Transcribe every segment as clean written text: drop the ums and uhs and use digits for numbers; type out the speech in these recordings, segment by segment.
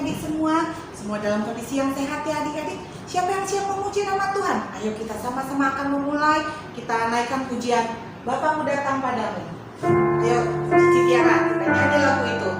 adik-adik semua dalam kondisi yang sehat ya adik-adik. Siapa yang siap memuji nama Tuhan? Ayo kita sama-sama akan memulai. Kita naikkan pujian Bapamu datang padamu. Ayo Cici Tiara, kita nyanyi lagu itu.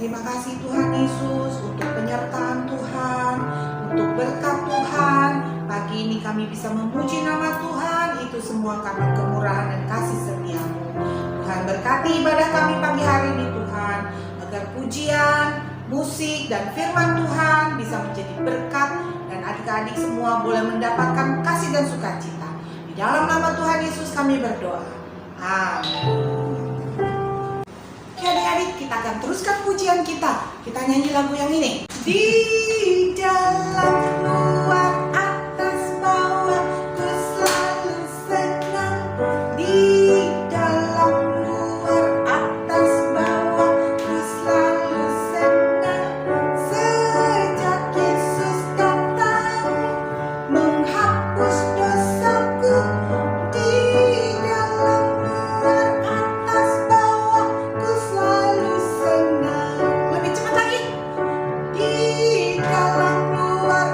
Terima kasih Tuhan Yesus untuk penyertaan Tuhan, untuk berkat Tuhan. Pagi ini kami bisa memuji nama Tuhan, itu semua karena kemurahan dan kasih setia-Mu. Tuhan berkati ibadah kami pagi hari ini Tuhan, agar pujian, musik, dan firman Tuhan bisa menjadi berkat dan adik-adik semua boleh mendapatkan kasih dan sukacita. Di dalam nama Tuhan Yesus kami berdoa. Amin. Oke adik-adik, kita akan teruskan pujian kita. Kita nyanyi lagu yang ini. Di dalam luar atas bawah ku selalu senang. Di dalam luar atas bawah ku selalu senang. Sejak Yesus datang menghapus dosaku. Di dalam luar atas bawah ku selalu senang. Lebih cepat lagi. Di dalam luar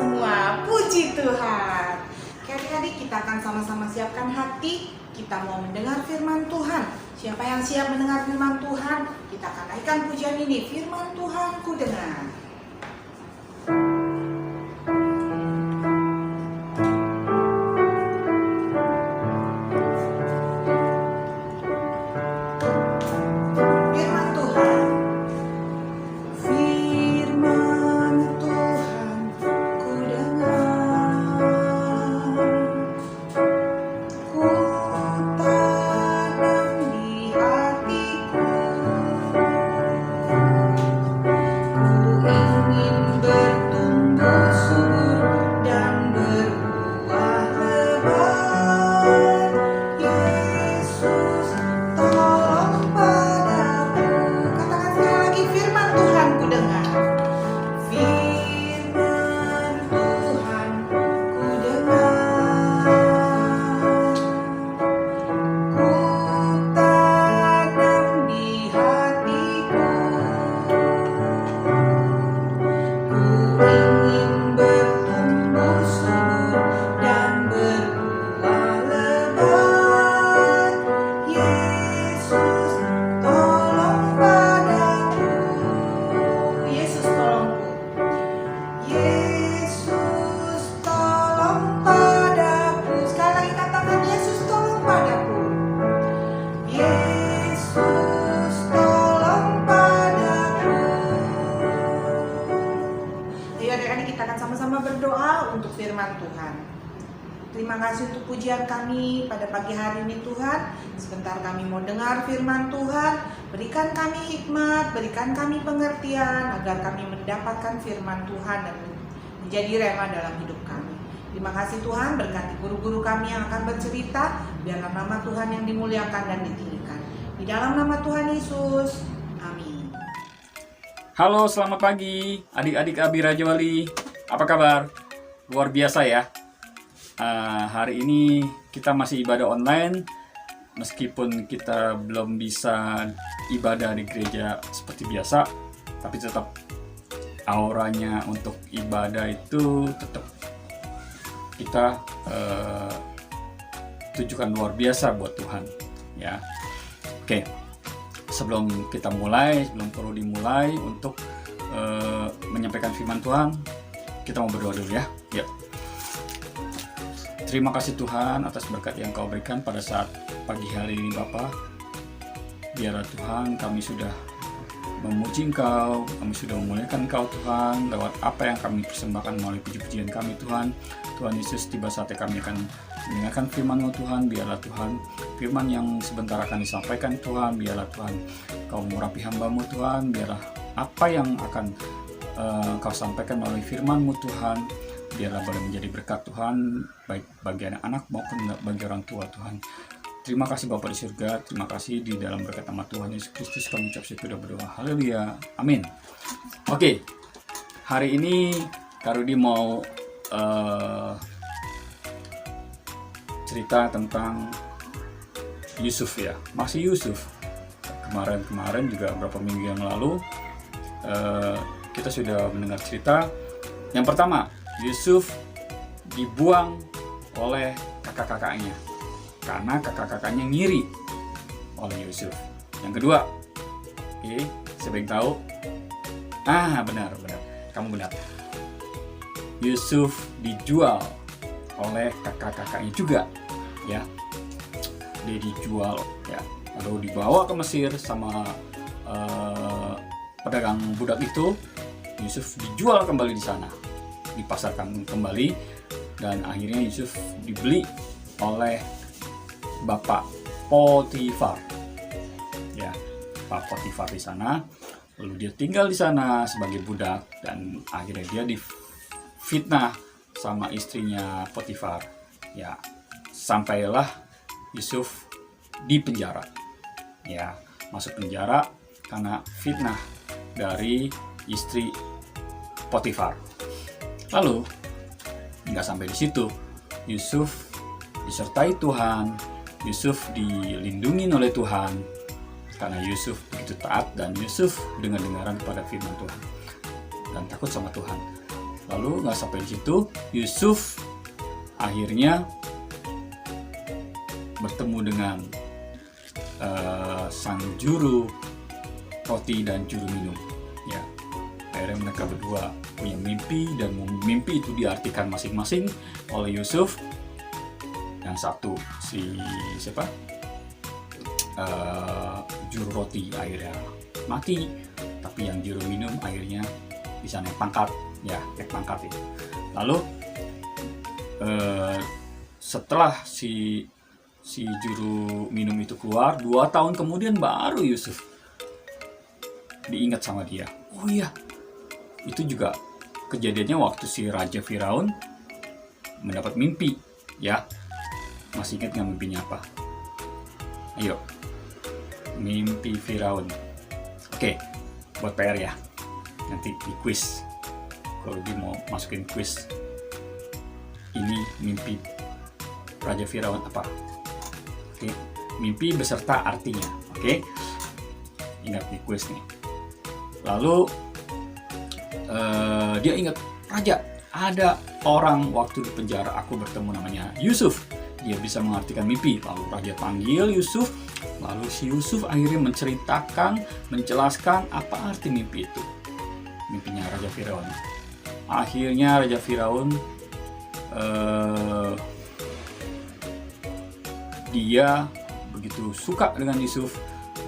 semua. Puji Tuhan. Adik-adik, kita akan sama-sama siapkan hati. Kita mau mendengar firman Tuhan. Siapa yang siap mendengar firman Tuhan? Kita akan naikkan pujian ini. Firman Tuhan ku dengar. Terima kasih untuk pujian kami pada pagi hari ini Tuhan. Sebentar kami mau dengar firman Tuhan. Berikan kami hikmat, berikan kami pengertian agar kami mendapatkan firman Tuhan dan menjadi rema dalam hidup kami. Terima kasih Tuhan, berkati guru-guru kami yang akan bercerita. Biarlah nama Tuhan yang dimuliakan dan ditinggikan. Di dalam nama Tuhan Yesus, amin. Halo, selamat pagi adik-adik Abi Raja Wali. Apa kabar? Luar biasa ya. Hari ini kita masih ibadah online. Meskipun kita belum bisa ibadah di gereja seperti biasa, tapi tetap auranya untuk ibadah itu tetap kita tujukan luar biasa buat Tuhan ya. Oke, sebelum kita mulai, sebelum perlu dimulai untuk menyampaikan firman Tuhan, kita mau berdoa dulu ya. Yuk. Terima kasih Tuhan atas berkat yang Kau berikan pada saat pagi hari ini Bapa. Biarlah Tuhan kami sudah memuji Engkau, kami sudah memuliakan Engkau Tuhan lewat apa yang kami persembahkan melalui puji-pujian kami Tuhan. Tuhan Yesus, tiba saatnya kami akan mendengarkan firman-Mu Tuhan. Biarlah Tuhan firman yang sebentar akan disampaikan Tuhan, biarlah Tuhan Kau mengurapi hamba-Mu Tuhan. Biarlah apa yang akan Kau sampaikan melalui firman-Mu Tuhan, biarlah boleh menjadi berkat Tuhan, baik bagi anak-anak maupun bagi orang tua Tuhan. Terima kasih Bapa di surga, terima kasih di dalam berkat nama Tuhan Yesus Kristus kami ucap syukur dan berdoa. Haleluya, amin. Oke, hari ini Kak Rudi mau cerita tentang Yusuf ya, masih Yusuf. Kemarin juga beberapa minggu yang lalu kita sudah mendengar cerita. Yang pertama, Yusuf dibuang oleh kakak-kakaknya karena kakak-kakaknya ngiri oleh Yusuf. Yang kedua, siapa yang tahu? Benar, kamu benar. Yusuf dijual oleh kakak-kakaknya juga, ya. Dia dijual, ya. Lalu dibawa ke Mesir sama pedagang budak itu. Yusuf dijual kembali di sana, dipasarkan kembali, dan akhirnya Yusuf dibeli oleh Bapak Potifar. Ya, Pak Potifar di sana. Lalu dia tinggal di sana sebagai budak dan akhirnya dia difitnah sama istrinya Potifar. Ya, sampailah Yusuf di penjara. Ya, masuk penjara karena fitnah dari istri Potifar. Lalu nggak sampai di situ, Yusuf disertai Tuhan, Yusuf dilindungi oleh Tuhan karena Yusuf begitu taat dan Yusuf dengar-dengaran kepada firman Tuhan dan takut sama Tuhan. Lalu nggak sampai di situ, Yusuf akhirnya bertemu dengan sang juru roti dan juru minum. Ya, akhirnya mereka berdua punya mimpi, dan mimpi itu diartikan masing-masing oleh Yusuf. Yang satu si siapa? Juru roti akhirnya mati, tapi yang juru minum akhirnya bisa naik pangkat, ya naik pangkat ya. Lalu setelah si juru minum itu keluar, 2 tahun kemudian baru Yusuf diingat sama dia. Oh iya, itu juga kejadiannya waktu si Raja Firaun mendapat mimpi, ya. Masih ingat nggak mimpinya apa? Ayo, mimpi Firaun. Oke, buat PR ya, nanti di quiz. Kalau dia mau masukin quiz, ini mimpi Raja Firaun apa? Oke, mimpi beserta artinya. Oke, ingat di quiz nih. Lalu dia ingat, Raja, ada orang waktu di penjara aku bertemu namanya Yusuf. Dia bisa mengartikan mimpi. Lalu Raja panggil Yusuf. Lalu si Yusuf akhirnya menjelaskan apa arti mimpi itu. Mimpinya Raja Firaun. Akhirnya Raja Firaun dia begitu suka dengan Yusuf,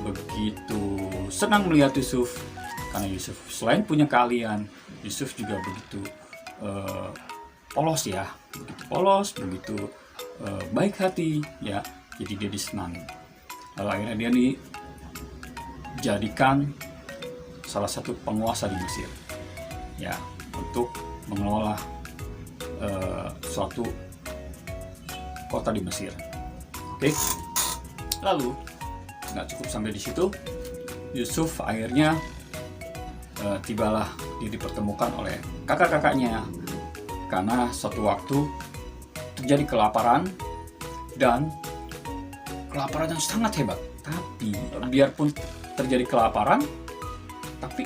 begitu senang melihat Yusuf, karena Yusuf selain punya keahlian, Yusuf juga begitu polos ya, begitu polos, begitu baik hati ya, jadi dia disenangi. Lalu akhirnya dia dijadikan salah satu penguasa di Mesir ya, untuk mengelola suatu kota di Mesir. Oke. Lalu nggak cukup sampai di situ, Yusuf akhirnya tibalah dia dipertemukan oleh kakak-kakaknya, karena suatu waktu terjadi kelaparan, dan kelaparan yang sangat hebat. Tapi biarpun terjadi kelaparan, tapi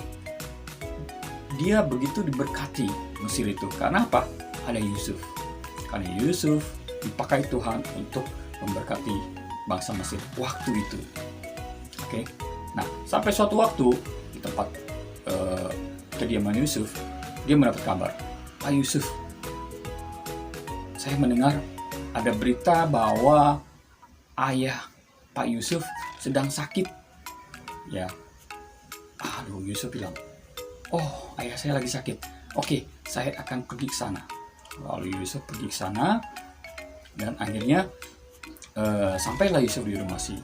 dia begitu diberkati Mesir itu. Karena apa? Ada Yusuf. Karena Yusuf dipakai Tuhan untuk memberkati bangsa Mesir waktu itu. Oke. Nah, sampai suatu waktu di tempat kediaman Yusuf, dia mendapat kabar, Pak Yusuf, saya mendengar ada berita bahwa ayah Pak Yusuf sedang sakit. Ya, aduh, Yusuf bilang, oh, ayah saya lagi sakit. Oke, saya akan pergi ke sana. Lalu Yusuf pergi ke sana, dan akhirnya sampailah Yusuf di rumah si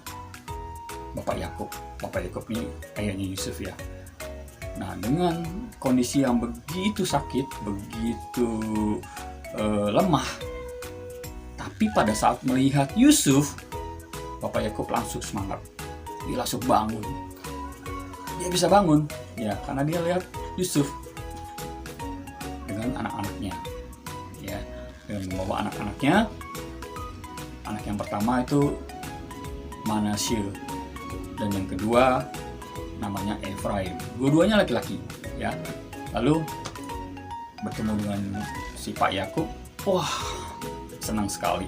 Bapak Yakub. Bapak Yakub ini ayahnya Yusuf ya. Nah, dengan kondisi yang begitu sakit, begitu lemah, tapi pada saat melihat Yusuf, Bapak Yakub langsung semangat. Dia langsung bangun. Dia bisa bangun ya, karena dia lihat Yusuf dengan anak-anaknya ya, dengan membawa anak-anaknya. Anak yang pertama itu Manasye, dan yang kedua namanya Efraim. Dua-duanya laki-laki ya. Lalu bertemu dengan si Pak Yakub, wah, senang sekali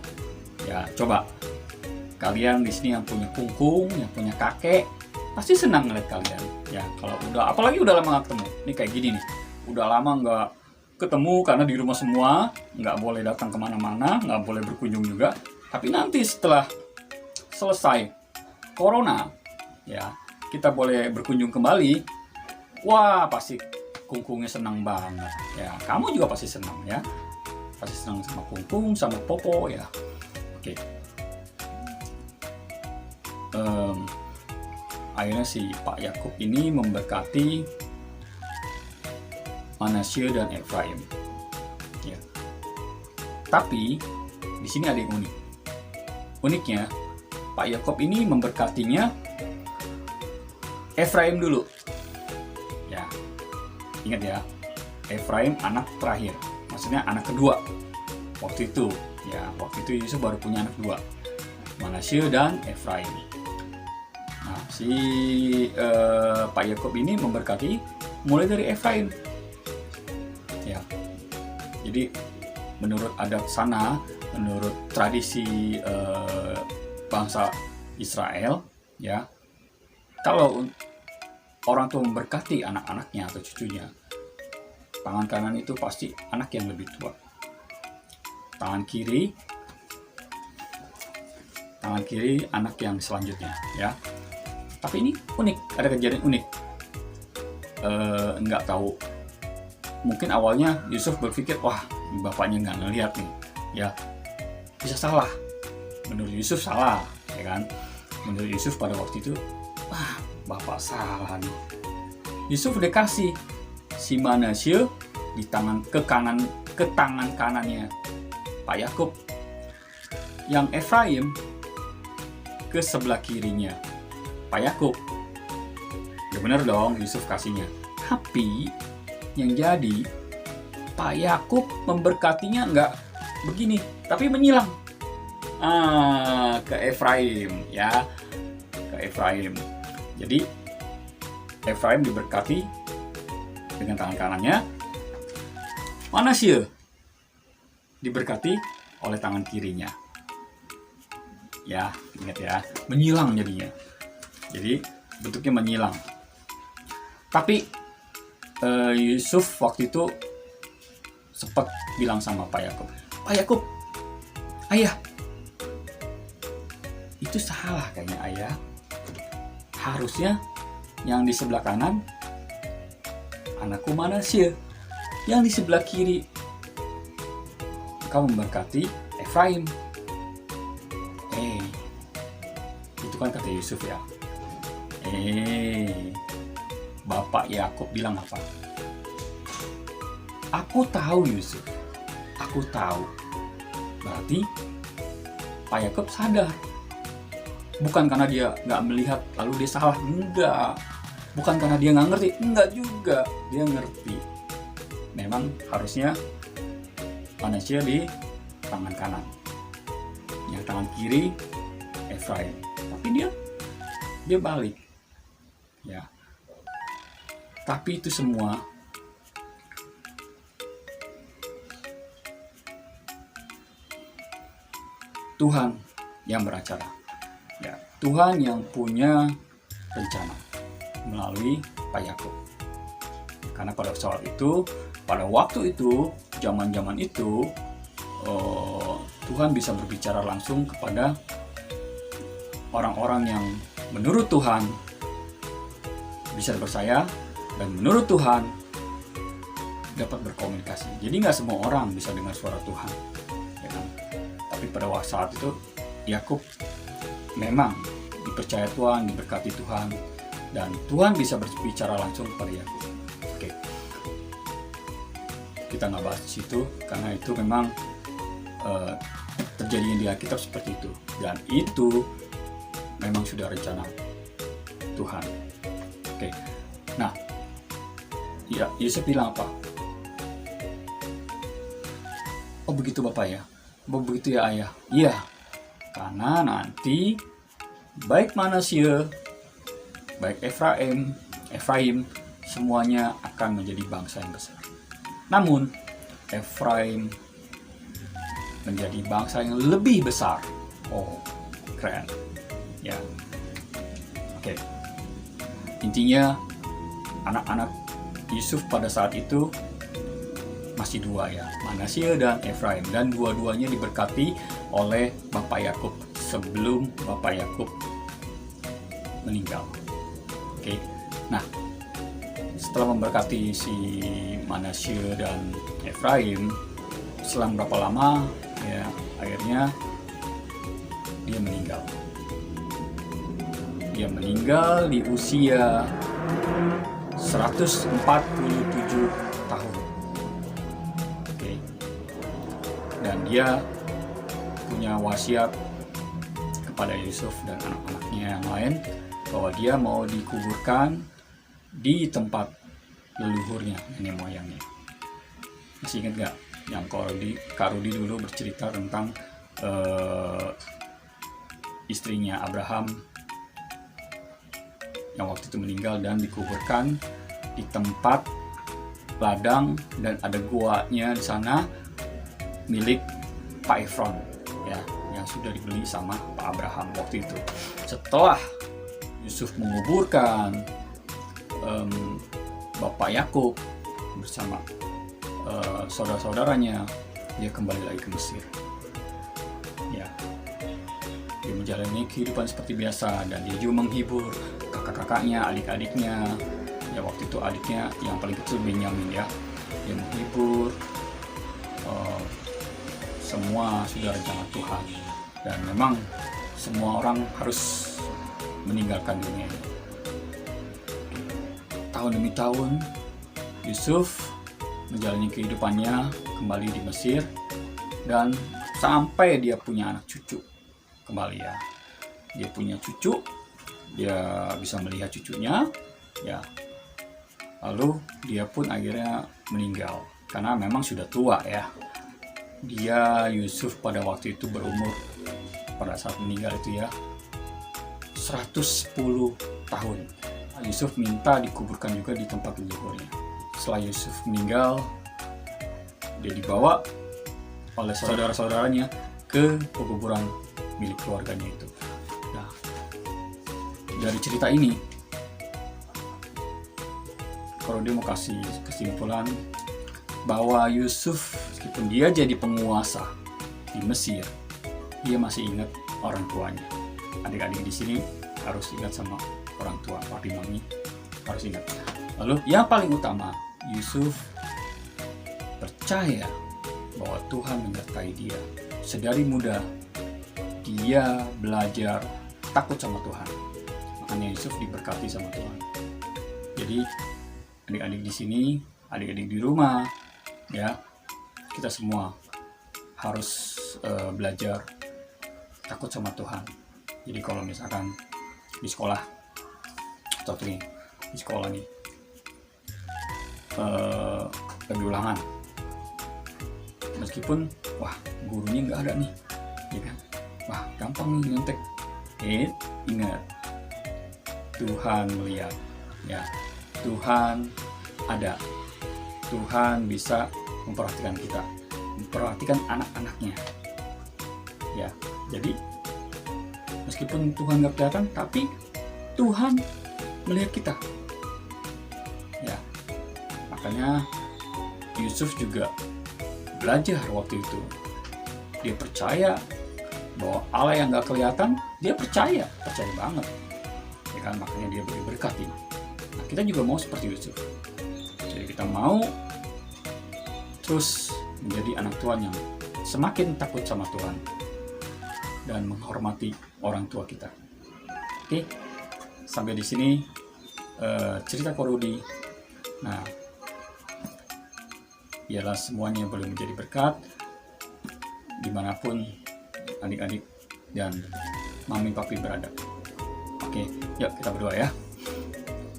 ya. Coba kalian di sini yang punya kungkung, yang punya kakek, pasti senang ngeliat kalian ya. Kalau udah, apalagi udah lama gak ketemu, ini kayak gini nih, udah lama nggak ketemu karena di rumah semua, nggak boleh datang kemana-mana, nggak boleh berkunjung juga. Tapi nanti setelah selesai corona ya, kita boleh berkunjung kembali, wah, pasti kungkungnya senang banget ya. Kamu juga pasti senang ya, pasti senang sama kungkung, sama popo ya. Oke. Akhirnya si Pak Yakub ini memberkati Manasye dan Efraim ya. Tapi di sini ada yang unik. Uniknya, Pak Yakub ini memberkatinya Efraim dulu ya. Ingat ya, Efraim anak terakhir, maksudnya anak kedua waktu itu ya. Waktu itu Yusuf baru punya anak dua, Manasye dan Efraim. Nah, si Pak Yakub ini memberkati mulai dari Efraim ya. Jadi menurut adat sana, menurut tradisi bangsa Israel, ya, kalau orang tua memberkati anak-anaknya atau cucunya, tangan kanan itu pasti anak yang lebih tua, tangan kiri anak yang selanjutnya, ya. Tapi ini unik, ada kejadian unik. Nggak tahu, mungkin awalnya Yusuf berpikir, wah bapaknya nggak ngelihat nih, ya, bisa salah. Menurut Yusuf salah, ya kan? Menurut Yusuf pada waktu itu, wah bapak salah nih. Yusuf udah kasih si Manasye di tangan ke tangan kanannya Pak Yakub, yang Efraim ke sebelah kirinya Pak Yakub. Ya benar dong, Yusuf kasihnya. Tapi yang jadi Pak Yakub memberkatinya nggak begini, tapi menyilang ke Efraim, ya, ke Efraim. Jadi Efraim diberkati dengan tangan kanannya, Manasye diberkati oleh tangan kirinya. Ya, ingat ya, menyilang jadinya. Jadi bentuknya menyilang. Tapi Yusuf waktu itu sempat bilang sama Pak Yakub, Pak Yakub, ayah, itu salah kayaknya ayah. Harusnya yang di sebelah kanan anakku Manasye, yang di sebelah kiri kau memberkati Efraim. Itu kan kata Yusuf, ya. Bapak Yakub bilang apa? Aku tahu Yusuf, aku tahu. Berarti Pak Yakub sadar. Bukan karena dia nggak melihat lalu dia salah, enggak. Bukan karena dia nggak ngerti, enggak juga. Dia ngerti. Memang harusnya Manasye di tangan kanan, yang tangan kiri Efraim. Tapi dia balik, ya. Tapi itu semua Tuhan yang beracara, ya. Tuhan yang punya rencana melalui Pak Yakub. Karena pada saat itu, pada waktu itu, zaman-zaman itu, Tuhan bisa berbicara langsung kepada orang-orang yang menurut Tuhan bisa dipercaya dan menurut Tuhan dapat berkomunikasi. Jadi nggak semua orang bisa dengar suara Tuhan, ya kan? Tapi pada waktu saat itu Yakub memang dipercaya Tuhan, diberkati Tuhan, dan Tuhan bisa berbicara langsung kepada Yakub. Oke, kita nggak bahas di situ karena itu memang terjadinya di Alkitab seperti itu, dan itu memang sudah rencana Tuhan. Oke, nah, ya Yusuf bilang apa? Oh begitu Bapak ya? Oh begitu ya Ayah? Iya, karena nanti baik Manasye, baik Efraim, semuanya akan menjadi bangsa yang besar. Namun Efraim menjadi bangsa yang lebih besar. Oh, keren. Ya, oke. Intinya anak-anak Yusuf pada saat itu masih dua, ya, Manasye dan Efraim, dan dua-duanya diberkati oleh Bapak Yakub sebelum Bapak Yakub meninggal. Oke, nah setelah memberkati si Manasye dan Efraim, selang berapa lama, ya, akhirnya dia meninggal. Dia meninggal di usia 147 tahun. Oke. Dan dia punya wasiat kepada Yusuf dan anak-anaknya yang lain bahwa dia mau dikuburkan di tempat leluhurnya, nenek moyangnya. Masih ingat gak yang Kak Rudi dulu bercerita tentang istrinya Abraham yang waktu itu meninggal dan dikuburkan di tempat ladang dan ada guanya di sana milik Pak Efron, ya, yang sudah dibeli sama Pak Abraham waktu itu. Setelah Yusuf menguburkan Bapak Yakub bersama saudara-saudaranya, dia kembali lagi ke Mesir. Ya, dia menjalani kehidupan seperti biasa dan dia juga menghibur kakak-kakaknya, adik-adiknya. Ya, waktu itu adiknya yang paling kecil Benyamin, ya, dia menghibur semua sudah rencana Tuhan, dan memang semua orang harus meninggalkan dunia ini. Tahun demi tahun Yusuf menjalani kehidupannya kembali di Mesir, dan sampai dia punya anak cucu kembali, ya. Dia punya cucu, dia bisa melihat cucunya, ya. Lalu dia pun akhirnya meninggal karena memang sudah tua, ya. Dia Yusuf pada waktu itu berumur pada saat meninggal itu, ya, 110 tahun. Yusuf minta dikuburkan juga di tempat leluhurnya. Setelah Yusuf meninggal, dia dibawa oleh saudara-saudaranya ke pekuburan milik keluarganya itu. Nah, dari cerita ini, kalau dia mau kasih kesimpulan bahwa Yusuf, meskipun dia jadi penguasa di Mesir, dia masih ingat orang tuanya. Adik-adik di sini harus ingat sama orang tua, papi mami harus ingat. Lalu yang paling utama, Yusuf percaya bahwa Tuhan menyertai dia. Sedari muda dia belajar takut sama Tuhan. Makanya Yusuf diberkati sama Tuhan. Jadi adik-adik di sini, adik-adik di rumah, ya, kita semua harus belajar takut sama Tuhan. Jadi kalau misalkan di sekolah, contohnya di sekolah nih, lagi ulangan, meskipun wah gurunya nggak ada nih, ya kan, wah gampang nih nyontek, ingat Tuhan melihat, ya, Tuhan ada, Tuhan bisa memperhatikan kita, memperhatikan anak-anaknya, ya. Jadi meskipun Tuhan nggak kelihatan, tapi Tuhan melihat kita, ya. Makanya Yusuf juga belajar waktu itu. Dia percaya bahwa Allah yang nggak kelihatan, dia percaya banget, ya kan. Makanya dia berkati. Nah, kita juga mau seperti Yusuf. Jadi kita mau terus menjadi anak Tuhan yang semakin takut sama Tuhan dan menghormati orang tua kita. Oke, sampai di sini cerita Korudi. Nah, biarlah semuanya boleh menjadi berkat dimanapun adik-adik dan mami papi berada. Oke, yuk kita berdoa, ya.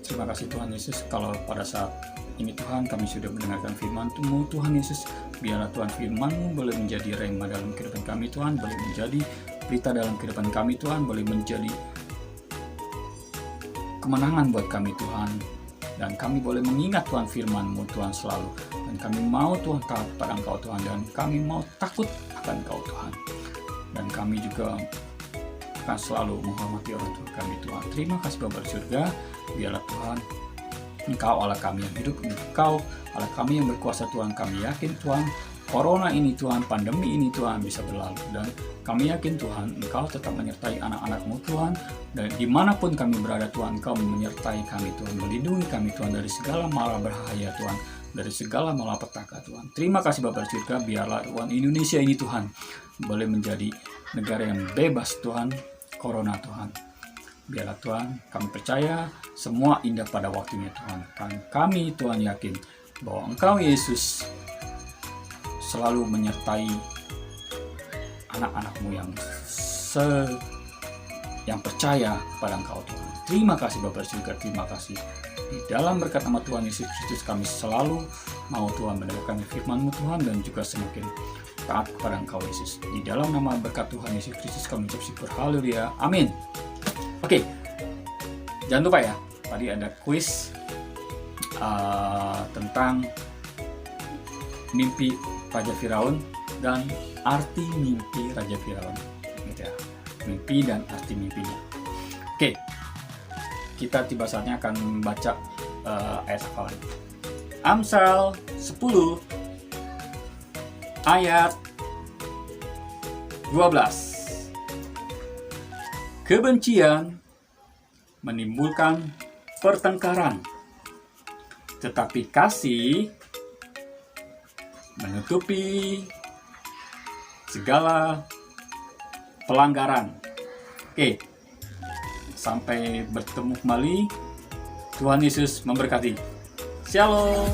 Terima kasih Tuhan Yesus, kalau pada saat ini Tuhan kami sudah mendengarkan firman-Mu Tuhan Yesus. Biarlah Tuhan firman-Mu boleh menjadi rema dalam kehidupan kami Tuhan, boleh menjadi berita dalam kehidupan kami Tuhan, boleh menjadi kemenangan buat kami Tuhan. Dan kami boleh mengingat Tuhan firman-Mu Tuhan selalu. Dan kami mau Tuhan taat pada Engkau Tuhan, dan kami mau takut akan Engkau Tuhan. Dan kami juga akan selalu menghormati orang tua kami Tuhan. Terima kasih Bapa di surga. Biarlah Tuhan Engkau Allah kami yang hidup, Engkau Allah kami yang berkuasa Tuhan. Kami yakin Tuhan, Corona ini Tuhan, pandemi ini Tuhan bisa berlalu. Dan kami yakin Tuhan, Engkau tetap menyertai anak-anak-Mu Tuhan. Dan dimanapun kami berada Tuhan, Engkau menyertai kami Tuhan, melindungi kami Tuhan dari segala mara bahaya Tuhan, dari segala malapetaka Tuhan. Terima kasih Bapa di surga. Biarlah Tuhan Indonesia ini Tuhan boleh menjadi negara yang bebas Tuhan Corona Tuhan. Biarlah Tuhan, kami percaya semua indah pada waktunya Tuhan. Kami Tuhan yakin bahwa Engkau Yesus selalu menyertai anak-anak-Mu yang percaya pada Engkau Tuhan. Terima kasih Bapa surga, terima kasih. Di dalam berkat nama Tuhan Yesus Kristus kami selalu mau Tuhan mendengarkan firman-Mu Tuhan, dan juga semakin taat kepada Engkau Yesus. Di dalam nama berkat Tuhan Yesus Kristus kami ucap syukur, haleluya, amin. Oke, jangan lupa ya, tadi ada kuis tentang mimpi Raja Firaun dan arti mimpi Raja Firaun. Gitu ya. Mimpi dan arti mimpinya. Oke, kita tiba saatnya akan membaca ayat hafalan. Amsal 10 ayat 12. Kebencian menimbulkan pertengkaran, tetapi kasih menutupi segala pelanggaran. Oke, sampai bertemu kembali. Tuhan Yesus memberkati. Shalom.